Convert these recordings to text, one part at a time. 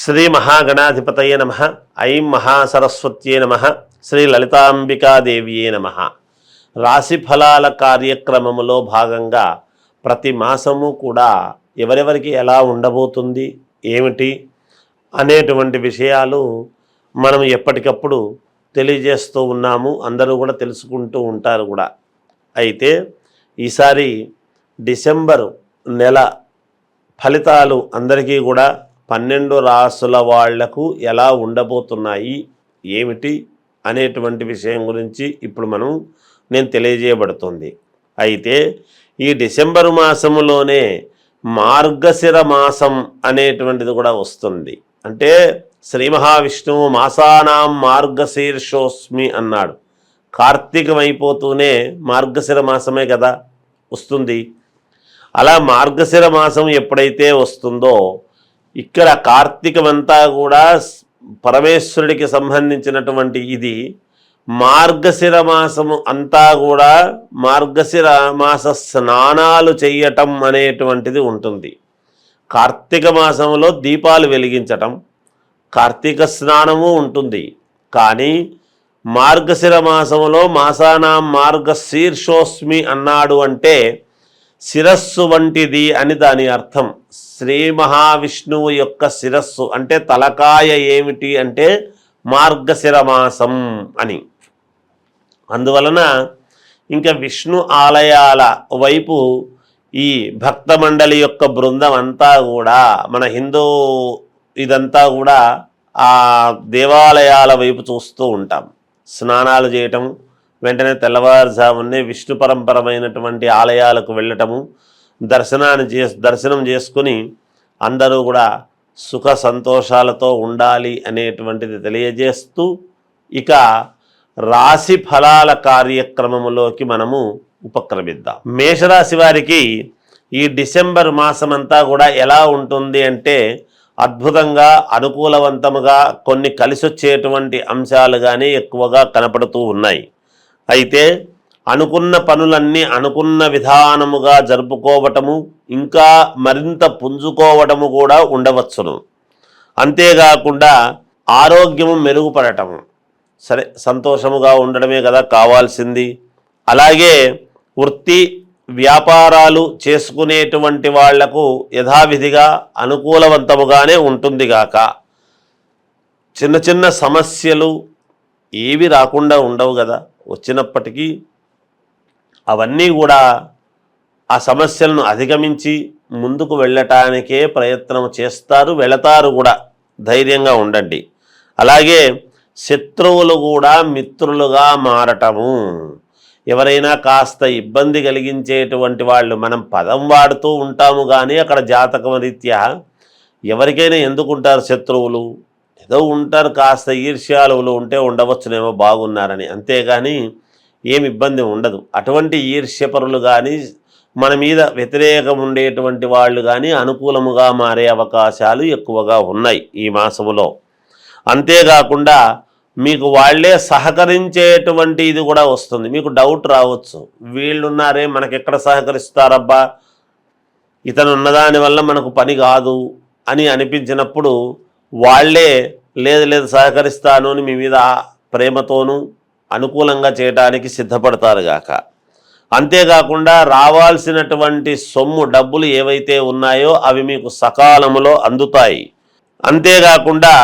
శ్రీ మహాగణాధిపతయే నమః. ఐం మహాసరస్వత్యే నమః. శ్రీ లలితాంబికాదేవియే నమః. రాశి ఫలాల కార్యక్రమములో భాగంగా ప్రతి మాసము కూడా ఎవరెవరికి ఎలా ఉండబోతుంది, ఏమిటి అనేటువంటి విషయాలు మనం ఎప్పటికప్పుడు తెలియజేస్తూ ఉన్నాము. అందరూ కూడా తెలుసుకుంటూ ఉంటారు కూడా. అయితే ఈసారి డిసెంబరు నెల ఫలితాలు అందరికీ కూడా 12 రాసుల వాళ్లకు ఎలా ఉండబోతున్నాయి, ఏమిటి అనేటువంటి విషయం గురించి ఇప్పుడు నేను తెలియజేయబడుతుంది. అయితే ఈ డిసెంబరు మాసములోనే మార్గశిర మాసం అనేటువంటిది కూడా వస్తుంది. అంటే శ్రీ మహావిష్ణువు మాసానాం మార్గశీర్షోస్మి అన్నాడు. కార్తీకం అయిపోతూనే మార్గశిర మాసమే కదా వస్తుంది. అలా మార్గశిర మాసం ఎప్పుడైతే వస్తుందో ఇక్కడ కార్తీకమంతా కూడా పరమేశ్వరుడికి సంబంధించినటువంటి ఇది. మార్గశిర మాసము అంతా కూడా మార్గశిర మాస స్నానాలు చేయటం అనేటువంటిది ఉంటుంది. కార్తీక మాసంలో దీపాలు వెలిగించటం, కార్తీక స్నానము ఉంటుంది. కానీ మార్గశిర మాసంలో మాసానాం మార్గశీర్షోస్మి అన్నాడు అంటే శిరస్సు వంటిది అని దాని అర్థం. శ్రీ మహావిష్ణువు యొక్క శిరస్సు అంటే తలకాయ ఏమిటి అంటే మార్గశిర మాసం అని. అందువలన ఇంకా విష్ణు ఆలయాల వైపు ఈ భక్త మండలి యొక్క బృందం అంతా కూడా మన హిందూ ఇదంతా కూడా ఆ దేవాలయాల వైపు చూస్తూ ఉంటాం. స్నానాలు చేయటం, వెంటనే తెల్లవారుజామునే విష్ణు పరంపరమైనటువంటి ఆలయాలకు వెళ్ళటము, దర్శనం చేసుకుని అందరూ కూడా సుఖ సంతోషాలతో ఉండాలి అనేటువంటిది తెలియజేస్తూ ఇక రాశి ఫలాల కార్యక్రమములోకి మనము ఉపక్రమిద్దాం. మేషరాశి వారికి ఈ డిసెంబర్ మాసమంతా కూడా ఎలా ఉంటుంది అంటే అద్భుతంగా అనుకూలవంతముగా కొన్ని కలిసొచ్చేటువంటి అంశాలు కానీ ఎక్కువగా కనపడుతూ ఉన్నాయి. అయితే అనుకున్న పనులన్నీ అనుకున్న విధానముగా జరుపుకోవటము, ఇంకా మరింత పుంజుకోవటము కూడా ఉండవచ్చును. అంతేకాకుండా ఆరోగ్యము మెరుగుపడటము, సరే సంతోషముగా ఉండడమే కదా కావాల్సింది. అలాగే వృత్తి వ్యాపారాలు చేసుకునేటువంటి వాళ్లకు యథావిధిగా అనుకూలవంతముగానే ఉంటుంది గాక చిన్న చిన్న సమస్యలు ఏవి రాకుండా ఉండవు కదా. వచ్చినప్పటికీ అవన్నీ కూడా ఆ సమస్యలను అధిగమించి ముందుకు వెళ్ళటానికే ప్రయత్నం చేస్తారు, వెళతారు కూడా. ధైర్యంగా ఉండండి. అలాగే శత్రువులు కూడా మిత్రులుగా మారటము. ఎవరైనా కాస్త ఇబ్బంది కలిగించేటువంటి వాళ్ళు, మనం పదం వాడుతూ ఉంటాము కానీ అక్కడ జాతకం రీత్యా ఎవరికైనా ఎందుకుంటారు శత్రువులు? ఏదో ఉంటారు, కాస్త ఈర్ష్యాలువులు ఉంటే ఉండవచ్చునేమో బాగున్నారని, అంతేగాని ఏమి ఇబ్బంది ఉండదు. అటువంటి ఈర్ష్యపరులు కానీ మన మీద వ్యతిరేకం ఉండేటువంటి వాళ్ళు కానీ అనుకూలముగా మారే అవకాశాలు ఎక్కువగా ఉన్నాయి ఈ మాసములో. అంతేకాకుండా మీకు వాళ్ళే సహకరించేటువంటి ఇది కూడా వస్తుంది. మీకు డౌట్ రావచ్చు, వీళ్ళున్నారే మనకెక్కడ సహకరిస్తారబ్బా, ఇతను ఉన్నదాని వల్ల మనకు పని కాదు అని అనిపించినప్పుడు వాళ్ళే లేదు సహకరిస్తాను అని మీ మీద ప్రేమతోనూ అనుకూలంగా చేయడానికి సిద్ధపడతారు గాక. అంతేకాకుండా రావాల్సినటువంటి సొమ్ము డబ్బులు ఏవైతే ఉన్నాయో అవి మీకు సకాలములో అందుతాయి. అంతేకాకుండా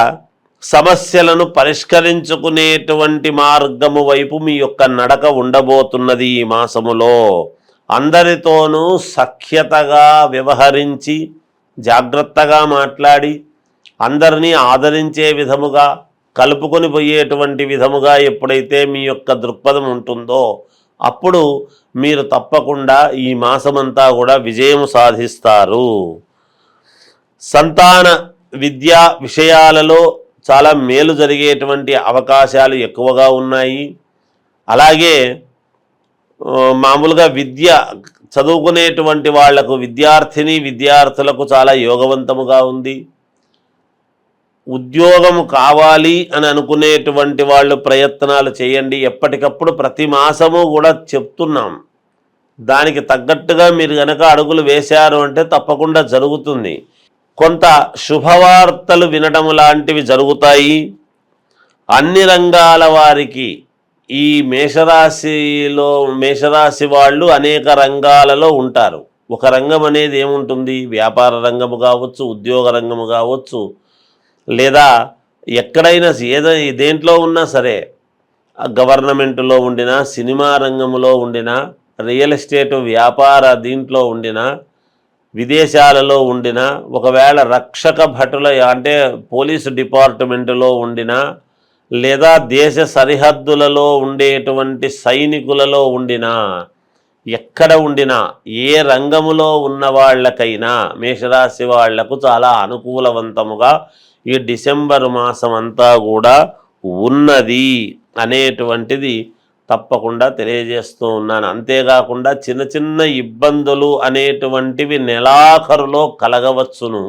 సమస్యలను పరిష్కరించుకునేటువంటి మార్గము వైపు మీ యొక్క నడక ఉండబోతున్నది. ఈ మాసములో అందరితోనూ సఖ్యతగా వ్యవహరించి జాగ్రత్తగా మాట్లాడి అందరినీ ఆదరించే విధముగా, కలుపుకొని పోయేటువంటి విధముగా ఎప్పుడైతే మీ యొక్క దృక్పథం ఉంటుందో అప్పుడు మీరు తప్పకుండా ఈ మాసమంతా కూడా విజయం సాధిస్తారు. సంతాన విద్యా విషయాలలో చాలా మేలు జరిగేటువంటి అవకాశాలు ఎక్కువగా ఉన్నాయి. అలాగే మామూలుగా విద్య చదువుకునేటువంటి వాళ్లకు, విద్యార్థులకు చాలా యోగవంతముగా ఉంది. ఉద్యోగము కావాలి అని అనుకునేటువంటి వాళ్ళు ప్రయత్నాలు చేయండి. ఎప్పటికప్పుడు ప్రతి మాసము కూడా చెప్తున్నాం, దానికి తగ్గట్టుగా మీరు కనుక అడుగులు వేశారు అంటే తప్పకుండా జరుగుతుంది. కొంత శుభవార్తలు వినడం లాంటివి జరుగుతాయి. అన్ని రంగాల వారికి ఈ మేషరాశి వాళ్ళు అనేక రంగాలలో ఉంటారు. ఒక రంగం అనేది ఏముంటుంది, వ్యాపార రంగము కావచ్చు, ఉద్యోగ రంగము కావచ్చు, లేదా ఎక్కడైనా దేంట్లో ఉన్నా సరే, గవర్నమెంట్లో ఉండినా, సినిమా రంగంలో ఉండినా, రియల్ ఎస్టేట్ వ్యాపార దీంట్లో ఉండినా, విదేశాలలో ఉండినా, ఒకవేళ రక్షక భటుల అంటే పోలీసు డిపార్ట్మెంటులో ఉండినా, లేదా దేశ సరిహద్దులలో ఉండేటువంటి సైనికులలో ఉండినా, ఎక్కడ ఉండినా, ఏ రంగములో ఉన్న వాళ్ళకైనా మేషరాశి వాళ్లకు చాలా అనుకూలవంతముగా ఈ డిసెంబర్ మాసం అంతా కూడా ఉన్నది అనేటువంటిది తప్పకుండా తెలియజేస్తూ ఉన్నాను. అంతేకాకుండా చిన్న చిన్న ఇబ్బందులు అనేటువంటివి నెలాఖరులో కలగవచ్చును.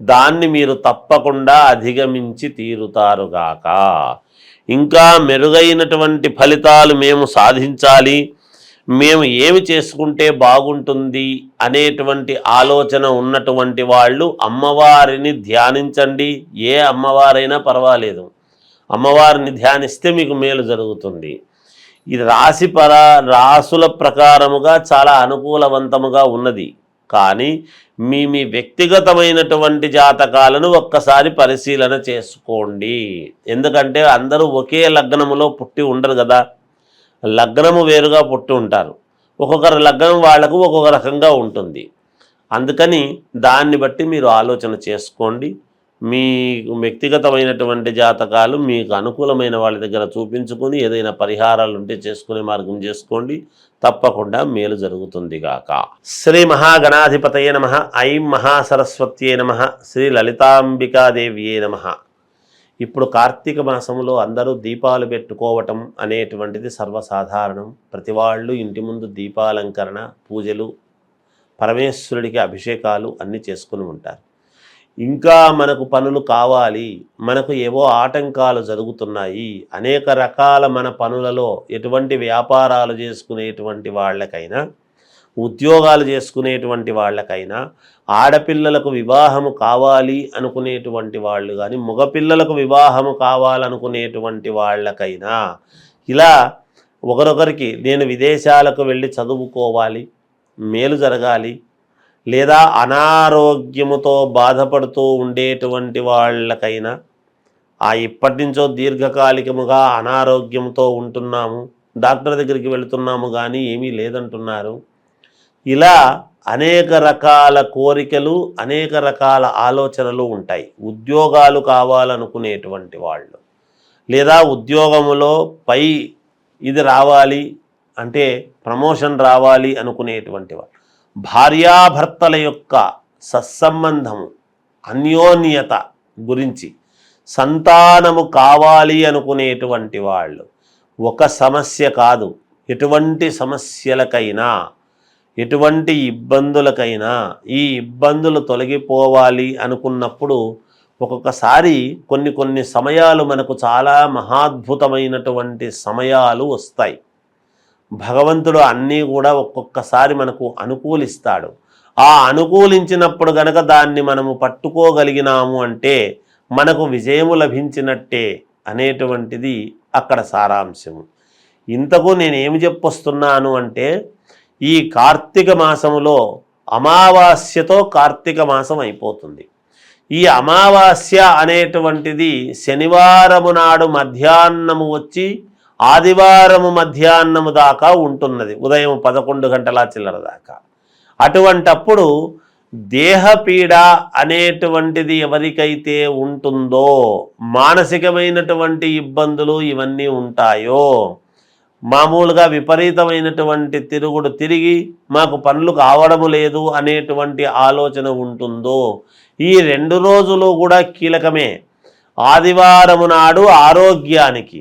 దాన్ని మీరు తప్పకుండా అధిగమించి తీరుతారుగాక. ఇంకా మెరుగైనటువంటి ఫలితాలు మేము సాధించాలి, మేము ఏమి చేసుకుంటే బాగుంటుంది అనేటువంటి ఆలోచన ఉన్నటువంటి వాళ్ళు అమ్మవారిని ధ్యానించండి. ఏ అమ్మవారైనా పర్వాలేదు, అమ్మవారిని ధ్యానిస్తే మీకు మేలు జరుగుతుంది. ఇది రాసుల ప్రకారముగా చాలా అనుకూలవంతముగా ఉన్నది. కానీ మీ వ్యక్తిగతమైనటువంటి జాతకాలను ఒక్కసారి పరిశీలన చేసుకోండి. ఎందుకంటే అందరూ ఒకే లగ్నములో పుట్టి ఉండరు కదా, లగ్నము వేరుగా పుట్టి ఉంటారు. ఒక్కొక్కరి లగ్నం వాళ్లకు ఒక్కొక్క రకంగా ఉంటుంది. అందుకని దాన్ని బట్టి మీరు ఆలోచన చేసుకోండి. మీ వ్యక్తిగతమైనటువంటి జాతకాలు మీకు అనుకూలమైన వాళ్ళ దగ్గర చూపించుకొని ఏదైనా పరిహారాలు ఉంటే చేసుకునే మార్గం చేసుకోండి. తప్పకుండా మేలు జరుగుతుంది గాక. శ్రీ మహాగణాధిపతయే నమః. ఐం మహాసరస్వత్యే నమః. శ్రీ లలితాంబికాదేవ్యే నమః. ఇప్పుడు కార్తీక మాసంలో అందరూ దీపాలు పెట్టుకోవటం అనేటువంటిది సర్వసాధారణం. ప్రతి వాళ్ళు ఇంటి ముందు దీపాలంకరణ, పూజలు, పరమేశ్వరుడికి అభిషేకాలు అన్నీ చేసుకుని ఉంటారు. ఇంకా మనకు పనులు కావాలి, మనకు ఏవో ఆటంకాలు జరుగుతున్నాయి, అనేక రకాల మన పనులలో ఎటువంటి వ్యాపారాలు చేసుకునేటువంటి వాళ్ళకైనా, ఉద్యోగాలు చేసుకునేటువంటి వాళ్ళకైనా, ఆడపిల్లలకు వివాహము కావాలి అనుకునేటువంటి వాళ్ళు కానీ, మగపిల్లలకు వివాహము కావాలనుకునేటువంటి వాళ్ళకైనా, ఇలా ఒకరొకరికి నేను విదేశాలకు వెళ్ళి చదువుకోవాలి, మేలు జరగాలి, లేదా అనారోగ్యముతో బాధపడుతూ ఉండేటువంటి వాళ్ళకైనా, ఇప్పటి నుంచో దీర్ఘకాలికముగా అనారోగ్యంతో ఉంటున్నాము, డాక్టర్ దగ్గరికి వెళుతున్నాము కానీ ఏమీ లేదంటున్నారు, ఇలా అనేక రకాల కోరికలు, అనేక రకాల ఆలోచనలు ఉంటాయి. ఉద్యోగాలు కావాలనుకునేటువంటి వాళ్ళు, లేదా ఉద్యోగములో ఇది రావాలి అంటే ప్రమోషన్ రావాలి అనుకునేటువంటి వాళ్ళు, భార్యాభర్తల యొక్క సత్సంబంధము, అన్యోన్యత గురించి, సంతానము కావాలి అనుకునేటువంటి వాళ్ళు, ఒక సమస్య కాదు, ఎటువంటి సమస్యలకైనా, ఎటువంటి ఇబ్బందులకైనా, ఈ ఇబ్బందులు తొలగిపోవాలి అనుకున్నప్పుడు ఒక్కొక్కసారి కొన్ని సమయాలు మనకు చాలా మహాద్భుతమైనటువంటి సమయాలు వస్తాయి. భగవంతుడు అన్నీ కూడా ఒక్కొక్కసారి మనకు అనుకూలిస్తాడు. ఆ అనుకూలించినప్పుడు గనక దాన్ని మనము పట్టుకోగలిగినాము అంటే మనకు విజయము లభించినట్టే అనేటువంటిది అక్కడ సారాంశము. ఇంతకు నేనేమి చెప్పొస్తున్నాను అంటే, ఈ కార్తీక మాసములో అమావాస్యతో కార్తీక మాసం అయిపోతుంది. ఈ అమావాస్య అనేటువంటిది శనివారము నాడు మధ్యాహ్నము వచ్చి ఆదివారము మధ్యాహ్నము దాకా ఉంటున్నది, ఉదయం 11 గంటల చిల్లర దాకా. అటువంటప్పుడు దేహపీడ అనేటువంటిది ఎవరికైతే ఉంటుందో, మానసికమైనటువంటి ఇబ్బందులు ఇవన్నీ ఉంటాయో, మామూలుగా విపరీతమైనటువంటి తిరిగి మాకు పనులు కావడము లేదు అనేటువంటి ఆలోచన ఉంటుందో, ఈ 2 రోజులు కూడా కీలకమే. ఆదివారము నాడు ఆరోగ్యానికి,